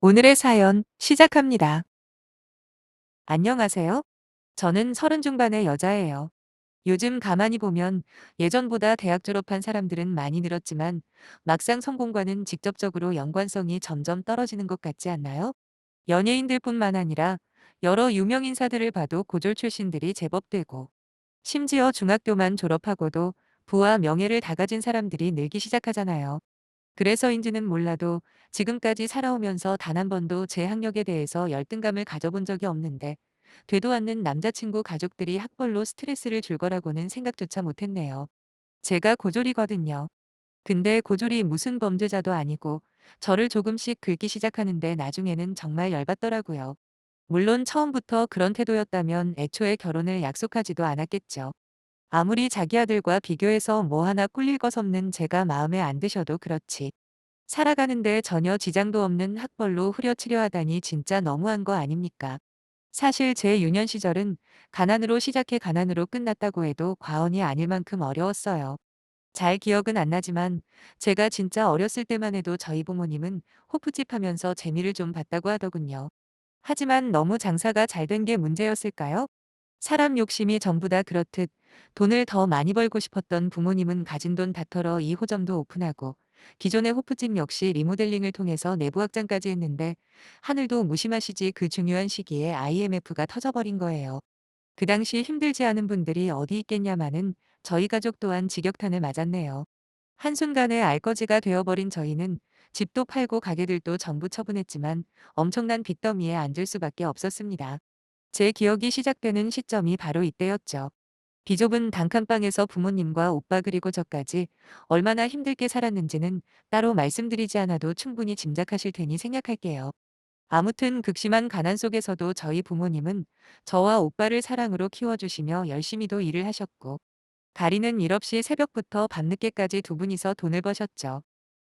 오늘의 사연 시작합니다. 안녕하세요. 저는 서른 중반의 여자예요. 요즘 가만히 보면 예전보다 대학 졸업한 사람들은 많이 늘었지만 막상 성공과는 직접적으로 연관성이 점점 떨어지는 것 같지 않나요? 연예인들뿐만 아니라 여러 유명 인사들을 봐도 고졸 출신들이 제법 되고 심지어 중학교만 졸업하고도 부와 명예를 다 가진 사람들이 늘기 시작하잖아요. 그래서인지는 몰라도 지금까지 살아오면서 단 한 번도 제 학력에 대해서 열등감을 가져본 적이 없는데 되도 않는 남자친구 가족들이 학벌로 스트레스를 줄 거라고는 생각조차 못했네요. 제가 고졸이거든요. 근데 고졸이 무슨 범죄자도 아니고 저를 조금씩 긁기 시작하는데 나중에는 정말 열받더라고요. 물론 처음부터 그런 태도였다면 애초에 결혼을 약속하지도 않았겠죠. 아무리 자기 아들과 비교해서 뭐 하나 꿀릴 것 없는 제가 마음에 안 드셔도 그렇지. 살아가는데 전혀 지장도 없는 학벌로 후려치려 하다니 진짜 너무한 거 아닙니까? 사실 제 유년 시절은 가난으로 시작해 가난으로 끝났다고 해도 과언이 아닐 만큼 어려웠어요. 잘 기억은 안 나지만 제가 진짜 어렸을 때만 해도 저희 부모님은 호프집 하면서 재미를 좀 봤다고 하더군요. 하지만 너무 장사가 잘 된 게 문제였을까요? 사람 욕심이 전부 다 그렇듯 돈을 더 많이 벌고 싶었던 부모님은 가진 돈 다 털어 2호점도 오픈하고 기존의 호프집 역시 리모델링을 통해서 내부 확장까지 했는데 하늘도 무심하시지 그 중요한 시기에 IMF가 터져버린 거예요. 그 당시 힘들지 않은 분들이 어디 있겠냐마는 저희 가족 또한 직격탄을 맞았네요. 한순간에 알거지가 되어버린 저희는 집도 팔고 가게들도 전부 처분했지만 엄청난 빚더미에 앉을 수밖에 없었습니다. 제 기억이 시작되는 시점이 바로 이때였죠. 비좁은 단칸방에서 부모님과 오빠 그리고 저까지 얼마나 힘들게 살았는지는 따로 말씀드리지 않아도 충분히 짐작하실 테니 생략할게요. 아무튼 극심한 가난 속에서도 저희 부모님은 저와 오빠를 사랑으로 키워주시며 열심히도 일을 하셨고 가리는 일 없이 새벽부터 밤늦게까지 두 분이서 돈을 버셨죠.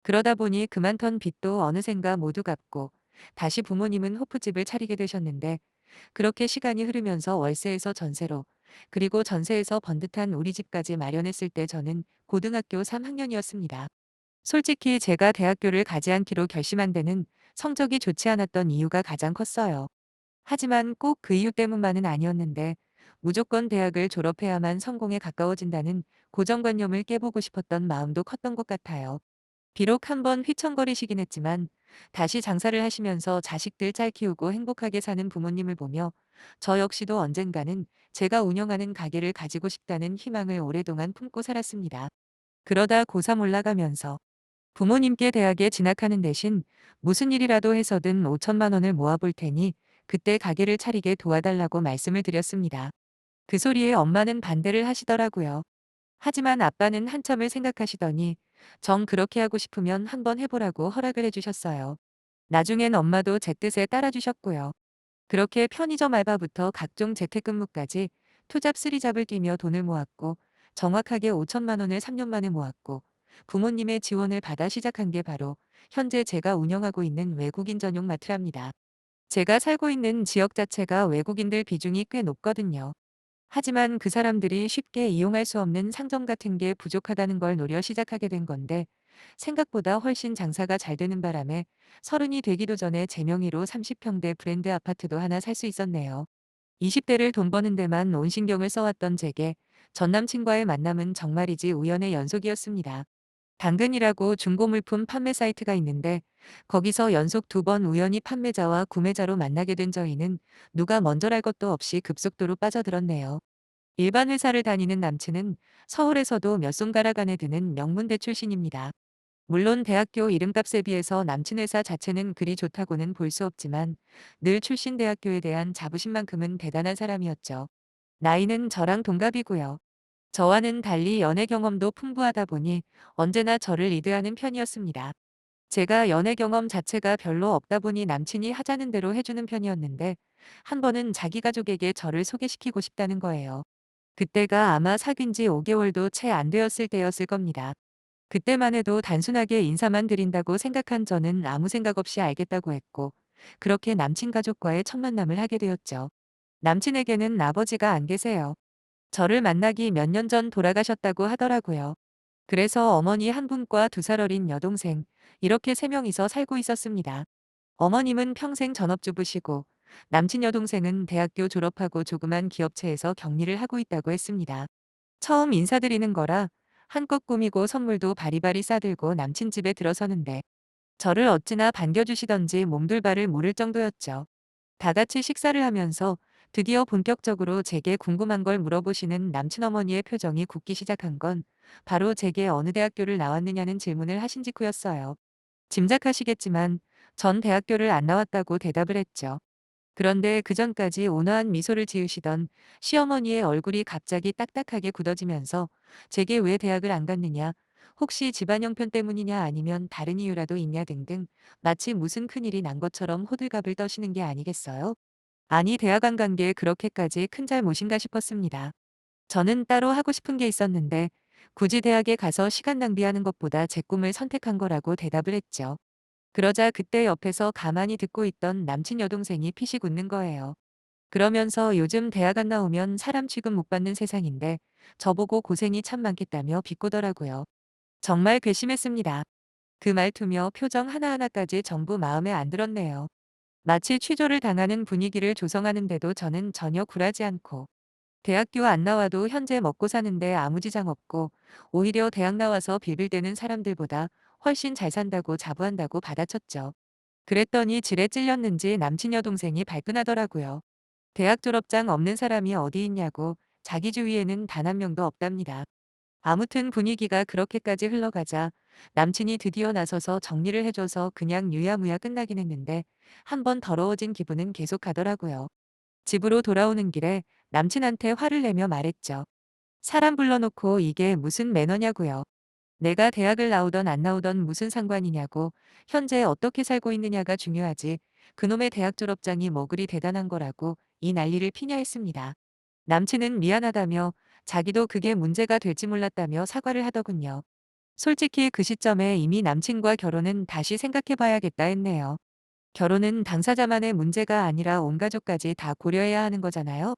그러다 보니 그만턴 빚도 어느샌가 모두 갚고 다시 부모님은 호프집을 차리게 되셨는데 그렇게 시간이 흐르면서 월세에서 전세로 그리고 전세에서 번듯한 우리 집까지 마련했을 때 저는 고등학교 3학년이었습니다. 솔직히 제가 대학교를 가지 않기로 결심한 데는 성적이 좋지 않았던 이유가 가장 컸어요. 하지만 꼭 그 이유 때문만은 아니었는데 무조건 대학을 졸업해야만 성공에 가까워진다는 고정관념을 깨보고 싶었던 마음도 컸던 것 같아요. 비록 한번 휘청거리시긴 했지만 다시 장사를 하시면서 자식들 잘 키우고 행복하게 사는 부모님을 보며 저 역시도 언젠가는 제가 운영하는 가게를 가지고 싶다는 희망을 오랫동안 품고 살았습니다. 그러다 고3 올라가면서 부모님께 대학에 진학하는 대신 무슨 일이라도 해서든 5천만 원을 모아볼 테니 그때 가게를 차리게 도와달라고 말씀을 드렸습니다. 그 소리에 엄마는 반대를 하시더라고요. 하지만 아빠는 한참을 생각하시더니 정 그렇게 하고 싶으면 한번 해보라고 허락을 해주셨어요. 나중엔 엄마도 제 뜻에 따라주셨고요. 그렇게 편의점 알바부터 각종 재택근무까지 투잡 쓰리잡을 뛰며 돈을 모았고 정확하게 5천만 원을 3년 만에 모았고 부모님의 지원을 받아 시작한 게 바로 현재 제가 운영하고 있는 외국인 전용 마트랍니다. 제가 살고 있는 지역 자체가 외국인들 비중이 꽤 높거든요. 하지만 그 사람들이 쉽게 이용할 수 없는 상점 같은 게 부족하다는 걸 노려 시작하게 된 건데 생각보다 훨씬 장사가 잘 되는 바람에 서른이 되기도 전에 제 명의로 30평대 브랜드 아파트도 하나 살 수 있었네요. 20대를 돈 버는 데만 온 신경을 써왔던 제게 전 남친과의 만남은 정말이지 우연의 연속이었습니다. 당근이라고 중고물품 판매 사이트가 있는데 거기서 연속 두 번 우연히 판매자와 구매자로 만나게 된 저희는 누가 먼저랄 것도 없이 급속도로 빠져들었네요. 일반 회사를 다니는 남친은 서울에서도 몇 손가락 안에 드는 명문대 출신입니다. 물론 대학교 이름값에 비해서 남친 회사 자체는 그리 좋다고는 볼 수 없지만 늘 출신 대학교에 대한 자부심만큼은 대단한 사람이었죠. 나이는 저랑 동갑이고요. 저와는 달리 연애 경험도 풍부하다 보니 언제나 저를 리드하는 편이었습니다. 제가 연애 경험 자체가 별로 없다 보니 남친이 하자는 대로 해주는 편이었는데 한 번은 자기 가족에게 저를 소개시키고 싶다는 거예요. 그때가 아마 사귄 지 5개월도 채 안 되었을 때였을 겁니다. 그때만 해도 단순하게 인사만 드린다고 생각한 저는 아무 생각 없이 알겠다고 했고 그렇게 남친 가족과의 첫 만남을 하게 되었죠. 남친에게는 아버지가 안 계세요. 저를 만나기 몇 년 전 돌아가셨다고 하더라고요. 그래서 어머니 한 분과 2살 어린 여동생, 이렇게 3명이서 살고 있었습니다. 어머님은 평생 전업주부시고 남친 여동생은 대학교 졸업하고 조그만 기업체에서 격리를 하고 있다고 했습니다. 처음 인사드리는 거라 한껏 꾸미고 선물도 바리바리 싸들고 남친 집에 들어서는데 저를 어찌나 반겨주시던지 몸둘바를 모를 정도였죠. 다 같이 식사를 하면서 드디어 본격적으로 제게 궁금한 걸 물어보시는 남친 어머니의 표정이 굳기 시작한 건 바로 제게 어느 대학교를 나왔느냐는 질문을 하신 직후였어요. 짐작하시겠지만 전 대학교를 안 나왔다고 대답을 했죠. 그런데 그전까지 온화한 미소를 지으시던 시어머니의 얼굴이 갑자기 딱딱하게 굳어지면서 제게 왜 대학을 안 갔느냐, 혹시 집안 형편 때문이냐 아니면 다른 이유라도 있냐 등등 마치 무슨 큰일이 난 것처럼 호들갑을 떠시는 게 아니겠어요? 아니 대학 안 간 게 그렇게까지 큰 잘못인가 싶었습니다. 저는 따로 하고 싶은 게 있었는데 굳이 대학에 가서 시간 낭비하는 것보다 제 꿈을 선택한 거라고 대답을 했죠. 그러자 그때 옆에서 가만히 듣고 있던 남친 여동생이 피식 웃는 거예요. 그러면서 요즘 대학 안 나오면 사람 취급 못 받는 세상인데 저보고 고생이 참 많겠다며 비꼬더라고요. 정말 괘씸했습니다. 그 말투며 표정 하나하나까지 전부 마음에 안 들었네요. 마치 취조를 당하는 분위기를 조성하는데도 저는 전혀 굴하지 않고 대학교 안 나와도 현재 먹고 사는데 아무 지장 없고 오히려 대학 나와서 빌빌대는 사람들보다 훨씬 잘 산다고 자부한다고 받아쳤죠. 그랬더니 지레 찔렸는지 남친 여동생이 발끈하더라고요. 대학 졸업장 없는 사람이 어디 있냐고 자기 주위에는 단 한 명도 없답니다. 아무튼 분위기가 그렇게까지 흘러가자 남친이 드디어 나서서 정리를 해줘서 그냥 유야무야 끝나긴 했는데 한 번 더러워진 기분은 계속 가더라고요. 집으로 돌아오는 길에 남친한테 화를 내며 말했죠. 사람 불러놓고 이게 무슨 매너냐고요. 내가 대학을 나오던 안 나오던 무슨 상관이냐고. 현재 어떻게 살고 있느냐가 중요하지. 그놈의 대학 졸업장이 뭐 그리 대단한 거라고 이 난리를 피냐 했습니다. 남친은 미안하다며 자기도 그게 문제가 될지 몰랐다며 사과를 하더군요. 솔직히 그 시점에 이미 남친과 결혼은 다시 생각해봐야겠다 했네요. 결혼은 당사자만의 문제가 아니라 온 가족까지 다 고려해야 하는 거잖아요.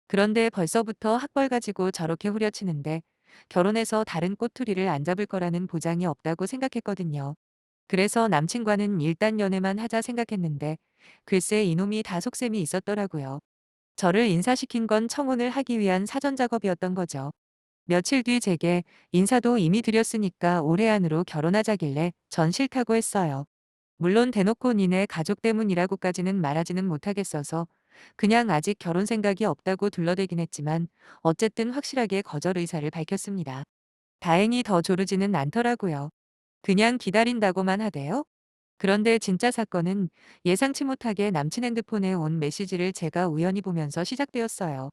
그런데 벌써부터 학벌 가지고 저렇게 후려치는데 결혼해서 다른 꼬투리를 안 잡을 거라는 보장이 없다고 생각했거든요. 그래서 남친과는 일단 연애만 하자 생각했는데 글쎄 이놈이 다 속셈이 있었더라고요. 저를 인사시킨 건 청혼을 하기 위한 사전 작업이었던 거죠. 며칠 뒤 제게 인사도 이미 드렸으니까 올해 안으로 결혼하자길래 전 싫다고 했어요. 물론 대놓고 니네 가족 때문이라고까지는 말하지는 못하겠어서 그냥 아직 결혼 생각이 없다고 둘러대긴 했지만 어쨌든 확실하게 거절 의사를 밝혔습니다. 다행히 더 조르지는 않더라고요. 그냥 기다린다고만 하대요. 그런데 진짜 사건은 예상치 못하게 남친 핸드폰에 온 메시지를 제가 우연히 보면서 시작되었어요.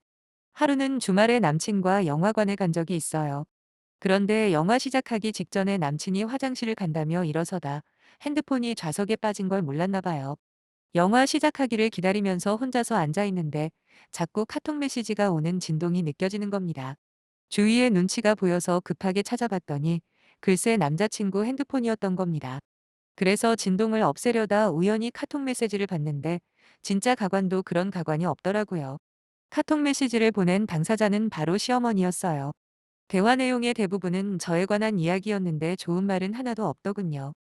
하루는 주말에 남친과 영화관에 간 적이 있어요. 그런데 영화 시작하기 직전에 남친이 화장실을 간다며 일어서다 핸드폰이 좌석에 빠진 걸 몰랐나 봐요. 영화 시작하기를 기다리면서 혼자서 앉아 있는데 자꾸 카톡 메시지가 오는 진동이 느껴지는 겁니다. 주위에 눈치가 보여서 급하게 찾아봤더니 글쎄 남자친구 핸드폰이었던 겁니다. 그래서 진동을 없애려다 우연히 카톡 메시지를 봤는데 진짜 가관도 그런 가관이 없더라고요. 카톡 메시지를 보낸 당사자는 바로 시어머니였어요. 대화 내용의 대부분은 저에 관한 이야기였는데 좋은 말은 하나도 없더군요.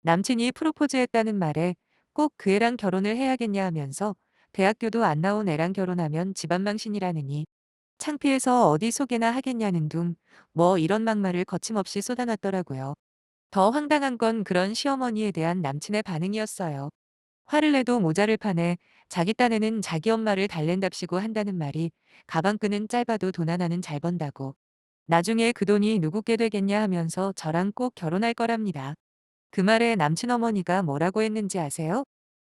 남친이 프로포즈했다는 말에 꼭 그 애랑 결혼을 해야겠냐 하면서 대학교도 안 나온 애랑 결혼하면 집안 망신이라느니 창피해서 어디 소개나 하겠냐는 둥 뭐 이런 막말을 거침없이 쏟아놨더라고요. 더 황당한 건 그런 시어머니에 대한 남친의 반응이었어요. 화를 내도 모자를 파네 자기 딴에는 자기 엄마를 달랜답시고 한다는 말이 가방끈은 짧아도 돈 하나는 잘 번다고. 나중에 그 돈이 누구께 되겠냐 하면서 저랑 꼭 결혼할 거랍니다. 그 말에 남친 어머니가 뭐라고 했는지 아세요?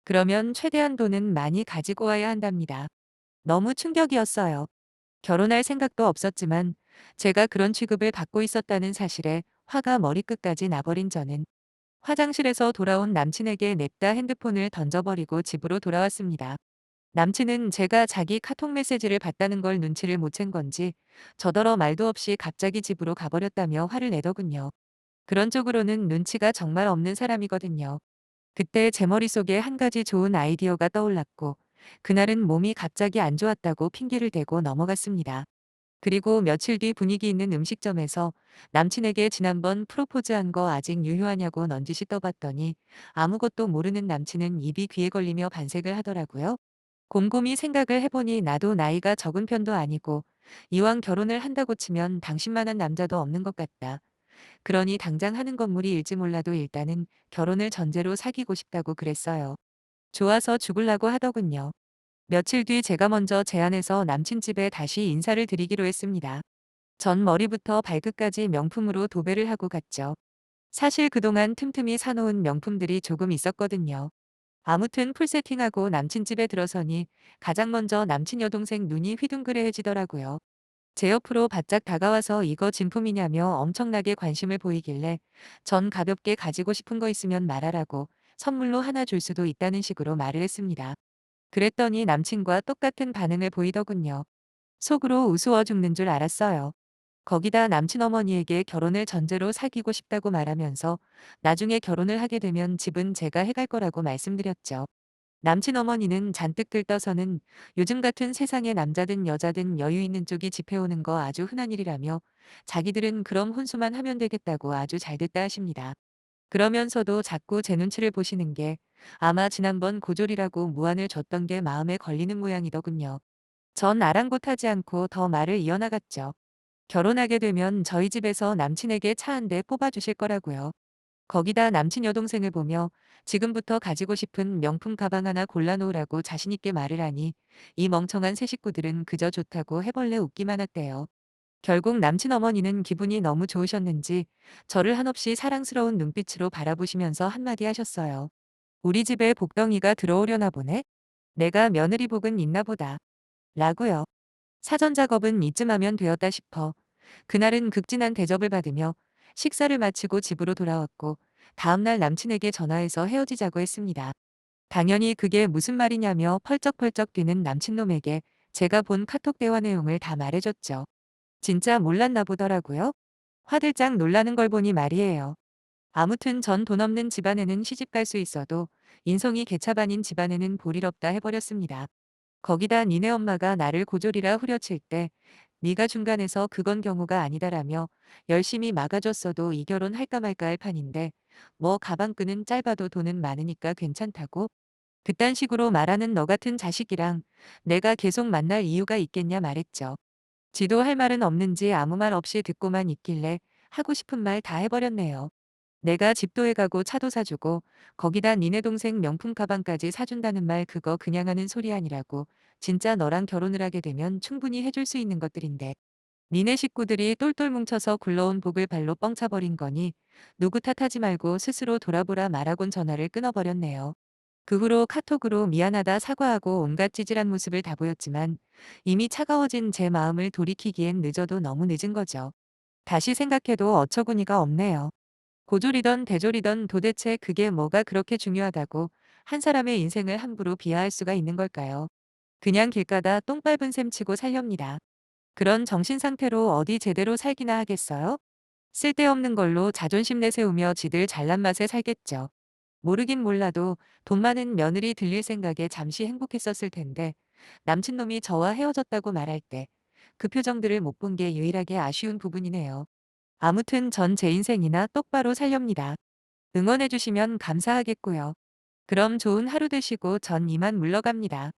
그러면 최대한 돈은 많이 가지고 와야 한답니다. 너무 충격이었어요. 결혼할 생각도 없었지만 제가 그런 취급을 받고 있었다는 사실에 화가 머리끝까지 나버린 저는 화장실에서 돌아온 남친에게 냅다 핸드폰을 던져버리고 집으로 돌아왔습니다. 남친은 제가 자기 카톡 메시지를 봤다는 걸 눈치를 못 챈 건지 저더러 말도 없이 갑자기 집으로 가버렸다며 화를 내더군요. 그런 쪽으로는 눈치가 정말 없는 사람이거든요. 그때 제 머릿속에 한 가지 좋은 아이디어가 떠올랐고 그날은 몸이 갑자기 안 좋았다고 핑계를 대고 넘어갔습니다. 그리고 며칠 뒤 분위기 있는 음식점에서 남친에게 지난번 프로포즈한 거 아직 유효하냐고 넌지시 떠봤더니 아무것도 모르는 남친은 입이 귀에 걸리며 반색을 하더라고요. 곰곰이 생각을 해보니 나도 나이가 적은 편도 아니고 이왕 결혼을 한다고 치면 당신만한 남자도 없는 것 같다. 그러니 당장 하는 건 무리일지 몰라도 일단은 결혼을 전제로 사귀고 싶다고 그랬어요. 좋아서 죽을라고 하더군요. 며칠 뒤 제가 먼저 제안해서 남친 집에 다시 인사를 드리기로 했습니다. 전 머리부터 발끝까지 명품으로 도배를 하고 갔죠. 사실 그동안 틈틈이 사놓은 명품들이 조금 있었거든요. 아무튼 풀 세팅하고 남친 집에 들어서니 가장 먼저 남친 여동생 눈이 휘둥그레해지더라고요. 제 옆으로 바짝 다가와서 이거 진품이냐며 엄청나게 관심을 보이길래 전 가볍게 가지고 싶은 거 있으면 말하라고 선물로 하나 줄 수도 있다는 식으로 말을 했습니다. 그랬더니 남친과 똑같은 반응을 보이더군요. 속으로 우스워 죽는 줄 알았어요. 거기다 남친 어머니에게 결혼을 전제로 사귀고 싶다고 말하면서 나중에 결혼을 하게 되면 집은 제가 해갈 거라고 말씀드렸죠. 남친 어머니는 잔뜩 들떠서는 요즘 같은 세상에 남자든 여자든 여유 있는 쪽이 집해오는 거 아주 흔한 일이라며 자기들은 그럼 혼수만 하면 되겠다고 아주 잘 됐다 하십니다. 그러면서도 자꾸 제 눈치를 보시는 게 아마 지난번 고졸이라고 무안을 줬던 게 마음에 걸리는 모양이더군요. 전 아랑곳하지 않고 더 말을 이어나갔죠. 결혼하게 되면 저희 집에서 남친에게 차 한 대 뽑아주실 거라고요. 거기다 남친 여동생을 보며 지금부터 가지고 싶은 명품 가방 하나 골라놓으라고 자신있게 말을 하니 이 멍청한 새 식구들은 그저 좋다고 해벌레 웃기만 했대요. 결국 남친 어머니는 기분이 너무 좋으셨는지 저를 한없이 사랑스러운 눈빛으로 바라보시면서 한마디 하셨어요. 우리 집에 복덩이가 들어오려나 보네? 내가 며느리 복은 있나 보다. 라고요. 사전 작업은 이쯤 하면 되었다 싶어 그날은 극진한 대접을 받으며 식사를 마치고 집으로 돌아왔고 다음날 남친에게 전화해서 헤어지자고 했습니다. 당연히 그게 무슨 말이냐며 펄쩍펄쩍 뛰는 남친놈에게 제가 본 카톡 대화 내용을 다 말해줬죠. 진짜 몰랐나 보더라고요. 화들짝 놀라는 걸 보니 말이에요. 아무튼 전 돈 없는 집안에는 시집 갈 수 있어도 인성이 개차반인 집안에는 볼일 없다 해버렸습니다. 거기다 니네 엄마가 나를 고졸이라 후려칠 때 네가 중간에서 그건 경우가 아니다라며 열심히 막아줬어도 이 결혼 할까 말까 할 판인데 뭐 가방끈은 짧아도 돈은 많으니까 괜찮다고? 그딴 식으로 말하는 너 같은 자식이랑 내가 계속 만날 이유가 있겠냐 말했죠. 지도 할 말은 없는지 아무 말 없이 듣고만 있길래 하고 싶은 말 다 해버렸네요. 내가 집도 해가고 차도 사주고 거기다 니네 동생 명품 가방까지 사준다는 말 그거 그냥 하는 소리 아니라고. 진짜 너랑 결혼을 하게 되면 충분히 해줄 수 있는 것들인데. 니네 식구들이 똘똘 뭉쳐서 굴러온 복을 발로 뻥 차버린 거니 누구 탓하지 말고 스스로 돌아보라 말하곤 전화를 끊어버렸네요. 그 후로 카톡으로 미안하다 사과하고 온갖 찌질한 모습을 다 보였지만 이미 차가워진 제 마음을 돌이키기엔 늦어도 너무 늦은 거죠. 다시 생각해도 어처구니가 없네요. 고졸이던 대졸이던 도대체 그게 뭐가 그렇게 중요하다고 한 사람의 인생을 함부로 비하할 수가 있는 걸까요? 그냥 길 가다 똥 밟은 셈 치고 살렵니다. 그런 정신 상태로 어디 제대로 살기나 하겠어요? 쓸데없는 걸로 자존심 내세우며 지들 잘난 맛에 살겠죠. 모르긴 몰라도 돈 많은 며느리 들릴 생각에 잠시 행복했었을 텐데 남친놈이 저와 헤어졌다고 말할 때 그 표정들을 못 본 게 유일하게 아쉬운 부분이네요. 아무튼 전 제 인생이나 똑바로 살렵니다. 응원해주시면 감사하겠고요. 그럼 좋은 하루 되시고 전 이만 물러갑니다.